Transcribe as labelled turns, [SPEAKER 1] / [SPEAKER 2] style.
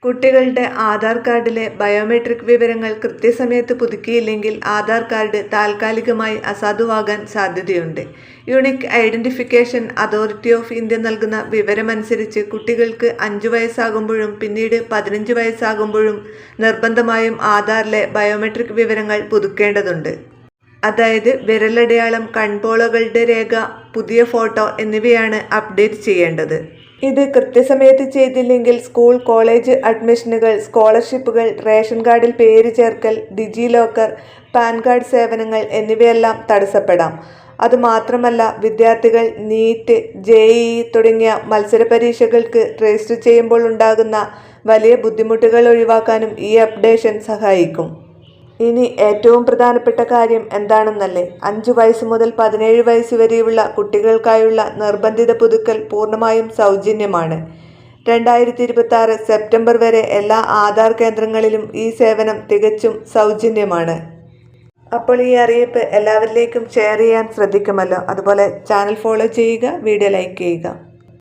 [SPEAKER 1] കുട്ടികളുടെ ആധാർ കാർഡിലെ ബയോമെട്രിക് വിവരങ്ങൾ കൃത്യസമയത്ത് പുതുക്കിയില്ലെങ്കിൽ ആധാർ കാർഡ് താൽക്കാലികമായി അസാധുവാകാൻ സാധ്യതയുണ്ട്. Unique identification authority of India നൽകുന്ന വിവരമനുസരിച്ച് കുട്ടികൾക്ക് 5 വയസ്സാകുമ്പോഴും പിന്നീട് 15 വയസ്സാകുമ്പോഴും നിർബന്ധമായും ആധാറിലെ ബയോമെട്രിക് വിവരങ്ങൾ പുതുക്കേണ്ടതുണ്ട്. അതായത് വിരലടയാളം, കൺപോളകളുടെ രേഖ, പുതിയ ഫോട്ടോ എന്നിവയാണ് അപ്ഡേറ്റ് ചെയ്യേണ്ടത്. ഇത് കൃത്യസമയത്ത് ചെയ്തില്ലെങ്കിൽ സ്കൂൾ, കോളേജ് അഡ്മിഷനുകൾ, സ്കോളർഷിപ്പുകൾ, റേഷൻ കാർഡിൽ പേര് ചേർക്കൽ, ഡിജി ലോക്കർ, പാൻ കാർഡ് സേവനങ്ങൾ എന്നിവയെല്ലാം തടസ്സപ്പെടാം. അതുമാത്രമല്ല, വിദ്യാർത്ഥികൾ നീറ്റ്, JEE തുടങ്ങിയ മത്സര പരീക്ഷകൾക്ക് രജിസ്റ്റർ ചെയ്യുമ്പോൾ ഉണ്ടാകുന്ന വലിയ ബുദ്ധിമുട്ടുകൾ ഒഴിവാക്കാനും ഈ അപ്ഡേഷൻ സഹായിക്കും. ഇനി ഏറ്റവും പ്രധാനപ്പെട്ട കാര്യം എന്താണെന്നല്ലേ? 5 വയസ്സ് മുതൽ 17 വയസ്സ് വരെയുള്ള കുട്ടികൾക്കായുള്ള നിർബന്ധിത പുതുക്കൽ പൂർണ്ണമായും സൗജന്യമാണ്. 2026 സെപ്റ്റംബർ വരെ എല്ലാ ആധാർ കേന്ദ്രങ്ങളിലും ഈ സേവനം തികച്ചും സൗജന്യമാണ്. അപ്പോൾ ഈ അറിയിപ്പ് എല്ലാവരിലേക്കും ഷെയർ ചെയ്യാൻ ശ്രദ്ധിക്കുമല്ലോ. അതുപോലെ ചാനൽ ഫോളോ ചെയ്യുക, വീഡിയോ ലൈക്ക് ചെയ്യുക.